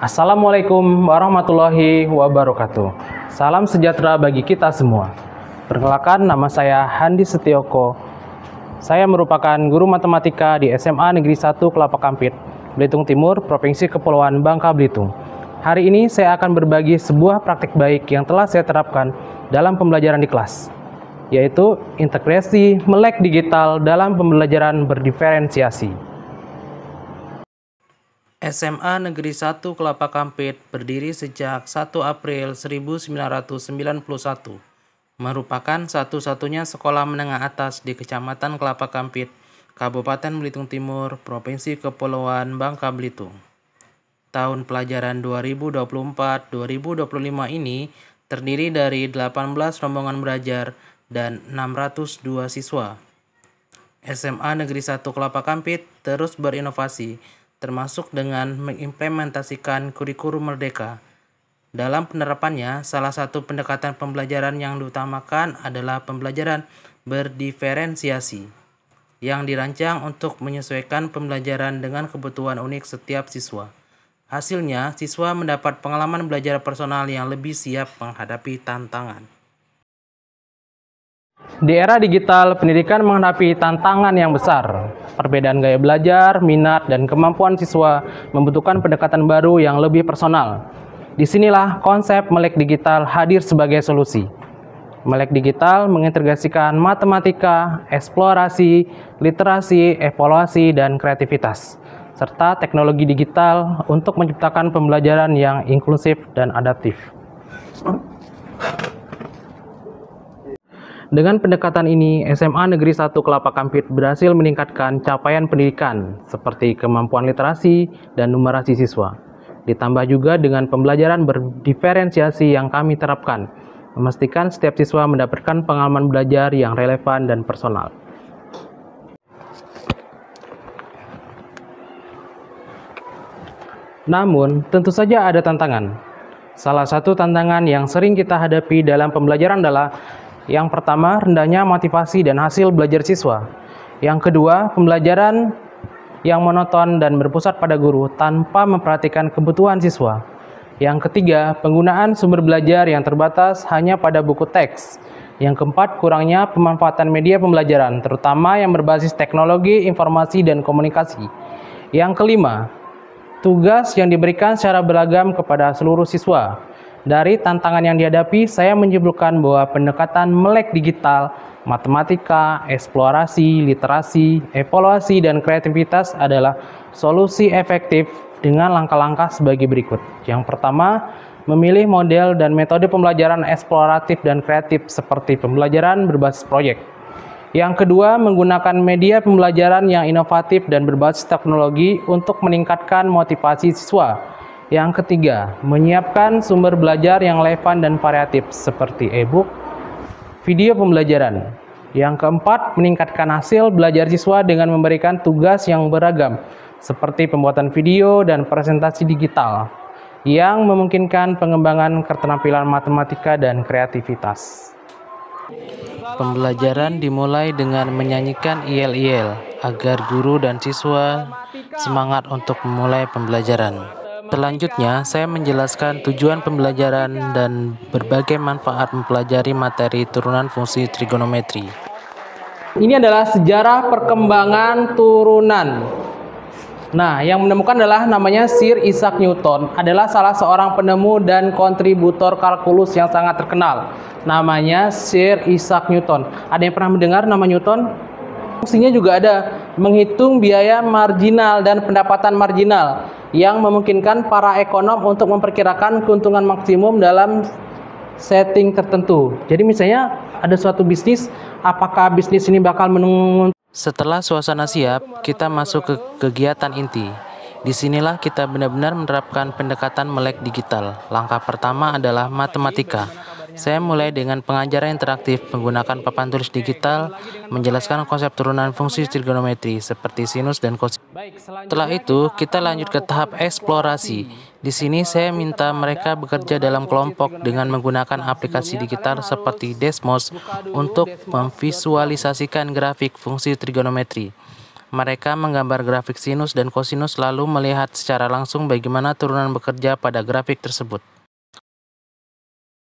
Assalamualaikum warahmatullahi wabarakatuh. Salam sejahtera bagi kita semua. Perkenalkan, nama saya Handi Setioko. Saya merupakan guru matematika di SMA Negeri 1 Kelapa Kampit, Belitung Timur, Provinsi Kepulauan Bangka Belitung. Hari ini saya akan berbagi sebuah praktik baik yang telah saya terapkan dalam pembelajaran di kelas, yaitu integrasi melek digital dalam pembelajaran berdiferensiasi. SMA Negeri 1 Kelapa Kampit berdiri sejak 1 April 1991, merupakan satu-satunya sekolah menengah atas di Kecamatan Kelapa Kampit, Kabupaten Belitung Timur, Provinsi Kepulauan Bangka Belitung. Tahun pelajaran 2024-2025 ini terdiri dari 18 rombongan belajar dan 602 siswa. SMA Negeri 1 Kelapa Kampit terus berinovasi, termasuk dengan mengimplementasikan kurikulum merdeka. Dalam penerapannya, salah satu pendekatan pembelajaran yang diutamakan adalah pembelajaran berdiferensiasi, yang dirancang untuk menyesuaikan pembelajaran dengan kebutuhan unik setiap siswa. Hasilnya, siswa mendapat pengalaman belajar personal yang lebih siap menghadapi tantangan. Di era digital, pendidikan menghadapi tantangan yang besar. Perbedaan gaya belajar, minat, dan kemampuan siswa membutuhkan pendekatan baru yang lebih personal. Disinilah konsep melek digital hadir sebagai solusi. Melek digital mengintegrasikan matematika, eksplorasi, literasi, evaluasi, dan kreativitas, serta teknologi digital untuk menciptakan pembelajaran yang inklusif dan adaptif. Dengan pendekatan ini, SMA Negeri 1 Kelapa Kampit berhasil meningkatkan capaian pendidikan seperti kemampuan literasi dan numerasi siswa. Ditambah juga dengan pembelajaran berdiferensiasi yang kami terapkan, memastikan setiap siswa mendapatkan pengalaman belajar yang relevan dan personal. Namun, tentu saja ada tantangan. Salah satu tantangan yang sering kita hadapi dalam pembelajaran adalah yang pertama, rendahnya motivasi dan hasil belajar siswa. Yang kedua, pembelajaran yang monoton dan berpusat pada guru tanpa memperhatikan kebutuhan siswa. Yang ketiga, penggunaan sumber belajar yang terbatas hanya pada buku teks. Yang keempat, kurangnya pemanfaatan media pembelajaran, terutama yang berbasis teknologi, informasi, dan komunikasi. Yang kelima, tugas yang diberikan secara beragam kepada seluruh siswa. Dari tantangan yang dihadapi, saya menyimpulkan bahwa pendekatan melek digital, matematika, eksplorasi, literasi, evaluasi, dan kreativitas adalah solusi efektif dengan langkah-langkah sebagai berikut. Yang pertama, memilih model dan metode pembelajaran eksploratif dan kreatif seperti pembelajaran berbasis proyek. Yang kedua, menggunakan media pembelajaran yang inovatif dan berbasis teknologi untuk meningkatkan motivasi siswa. Yang ketiga, menyiapkan sumber belajar yang relevan dan variatif seperti e-book, video pembelajaran. Yang keempat, meningkatkan hasil belajar siswa dengan memberikan tugas yang beragam seperti pembuatan video dan presentasi digital yang memungkinkan pengembangan keterampilan matematika dan kreativitas. Pembelajaran dimulai dengan menyanyikan IL-IL agar guru dan siswa semangat untuk memulai pembelajaran. Selanjutnya, saya menjelaskan tujuan pembelajaran dan berbagai manfaat mempelajari materi turunan fungsi trigonometri. Ini adalah sejarah perkembangan turunan. Nah, yang menemukan adalah namanya Sir Isaac Newton, adalah salah seorang penemu dan kontributor kalkulus yang sangat terkenal. Namanya Sir Isaac Newton. Ada yang pernah mendengar nama Newton? Fungsinya juga ada menghitung biaya marginal dan pendapatan marginal yang memungkinkan para ekonom untuk memperkirakan keuntungan maksimum dalam setting tertentu. Jadi misalnya ada suatu bisnis, apakah bisnis ini bakal menguntungkan? Setelah suasana siap, kita masuk ke kegiatan inti. Disinilah kita benar-benar menerapkan pendekatan melek digital. Langkah pertama adalah matematika. Saya mulai dengan pengajaran interaktif menggunakan papan tulis digital, menjelaskan konsep turunan fungsi trigonometri seperti sinus dan kosinus. Setelah itu, kita lanjut ke tahap eksplorasi. Di sini saya minta mereka bekerja dalam kelompok dengan menggunakan aplikasi digital seperti Desmos untuk memvisualisasikan grafik fungsi trigonometri. Mereka menggambar grafik sinus dan kosinus lalu melihat secara langsung bagaimana turunan bekerja pada grafik tersebut.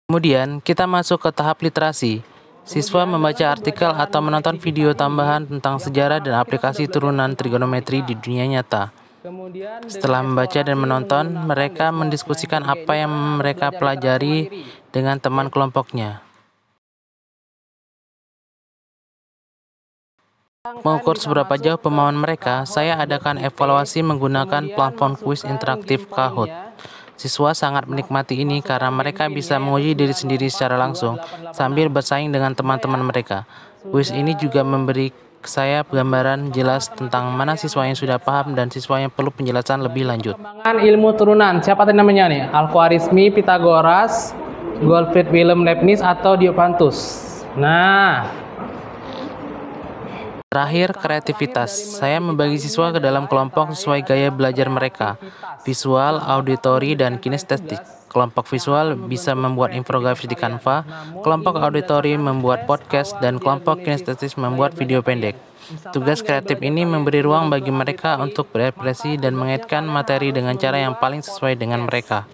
Kemudian, kita masuk ke tahap literasi. Siswa membaca artikel atau menonton video tambahan tentang sejarah dan aplikasi turunan trigonometri di dunia nyata. Setelah membaca dan menonton, mereka mendiskusikan apa yang mereka pelajari dengan teman kelompoknya. Mengukur seberapa jauh pemahaman mereka, saya adakan evaluasi menggunakan platform kuis interaktif Kahoot. Siswa sangat menikmati ini karena mereka bisa menguji diri sendiri secara langsung sambil bersaing dengan teman-teman mereka. Kuis ini juga memberi saya gambaran jelas tentang mana siswa yang sudah paham dan siswa yang perlu penjelasan lebih lanjut. Ilmu turunan, siapa tadi namanya nih? Al-Khwarizmi, Pythagoras, Gottfried Wilhelm Leibniz, atau Diophantus? Nah, terakhir, kreativitas. Saya membagi siswa ke dalam kelompok sesuai gaya belajar mereka, visual, auditori, dan kinestetik. Kelompok visual bisa membuat infografis di Canva, kelompok auditori membuat podcast, dan kelompok kinestetik membuat video pendek. Tugas kreatif ini memberi ruang bagi mereka untuk berekspresi dan mengaitkan materi dengan cara yang paling sesuai dengan mereka.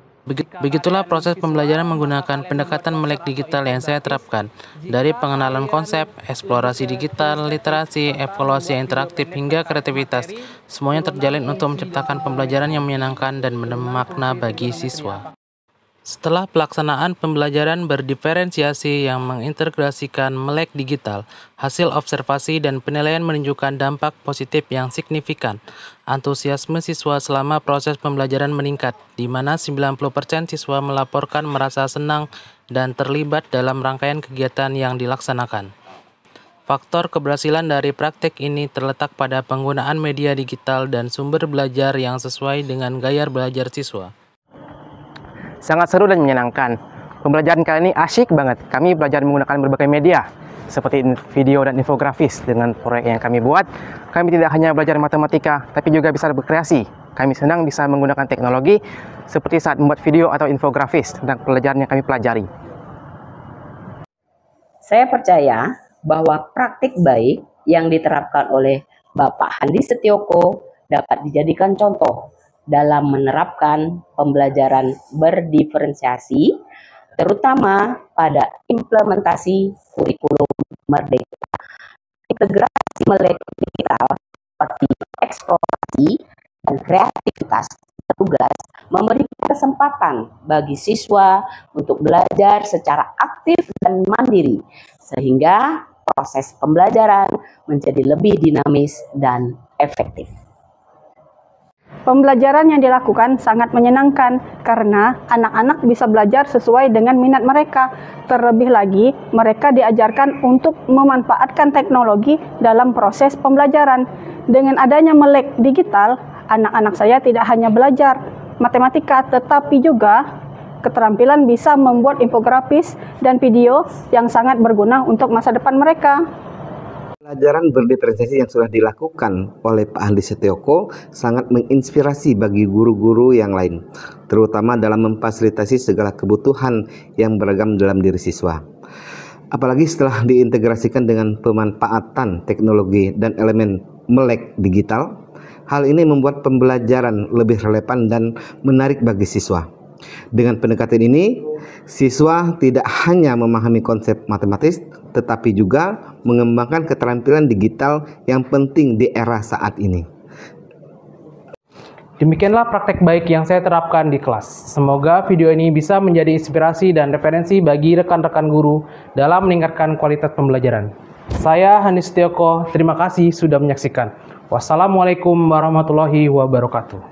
Begitulah proses pembelajaran menggunakan pendekatan melek digital yang saya terapkan. Dari pengenalan konsep, eksplorasi digital, literasi, evaluasi interaktif, hingga kreativitas. Semuanya terjalin untuk menciptakan pembelajaran yang menyenangkan dan bermakna bagi siswa. Setelah pelaksanaan pembelajaran berdiferensiasi yang mengintegrasikan melek digital, hasil observasi dan penilaian menunjukkan dampak positif yang signifikan. Antusiasme siswa selama proses pembelajaran meningkat, di mana 90% siswa melaporkan merasa senang dan terlibat dalam rangkaian kegiatan yang dilaksanakan. Faktor keberhasilan dari praktek ini terletak pada penggunaan media digital dan sumber belajar yang sesuai dengan gaya belajar siswa. Sangat seru dan menyenangkan. Pembelajaran kali ini asyik banget. Kami belajar menggunakan berbagai media, seperti video dan infografis. Dengan proyek yang kami buat, kami tidak hanya belajar matematika, tapi juga bisa berkreasi. Kami senang bisa menggunakan teknologi, seperti saat membuat video atau infografis tentang pelajaran yang kami pelajari. Saya percaya bahwa praktik baik yang diterapkan oleh Bapak Handi Setioko dapat dijadikan contoh dalam menerapkan pembelajaran berdiferensiasi, terutama pada implementasi kurikulum merdeka. Integrasi melek digital seperti eksplorasi dan kreativitas tugas memberi kesempatan bagi siswa untuk belajar secara aktif dan mandiri, sehingga proses pembelajaran menjadi lebih dinamis dan efektif. Pembelajaran yang dilakukan sangat menyenangkan karena anak-anak bisa belajar sesuai dengan minat mereka. Terlebih lagi, mereka diajarkan untuk memanfaatkan teknologi dalam proses pembelajaran. Dengan adanya melek digital, anak-anak saya tidak hanya belajar matematika, tetapi juga keterampilan bisa membuat infografis dan video yang sangat berguna untuk masa depan mereka. Pelajaran berdiferensiasi yang sudah dilakukan oleh Pak Handi Setioko sangat menginspirasi bagi guru-guru yang lain, terutama dalam memfasilitasi segala kebutuhan yang beragam dalam diri siswa. Apalagi setelah diintegrasikan dengan pemanfaatan teknologi dan elemen melek digital, hal ini membuat pembelajaran lebih relevan dan menarik bagi siswa. Dengan pendekatan ini, siswa tidak hanya memahami konsep matematis, tetapi juga mengembangkan keterampilan digital yang penting di era saat ini. Demikianlah praktek baik yang saya terapkan di kelas. Semoga video ini bisa menjadi inspirasi dan referensi bagi rekan-rekan guru dalam meningkatkan kualitas pembelajaran. Saya Handi Setioko, terima kasih sudah menyaksikan. Wassalamualaikum warahmatullahi wabarakatuh.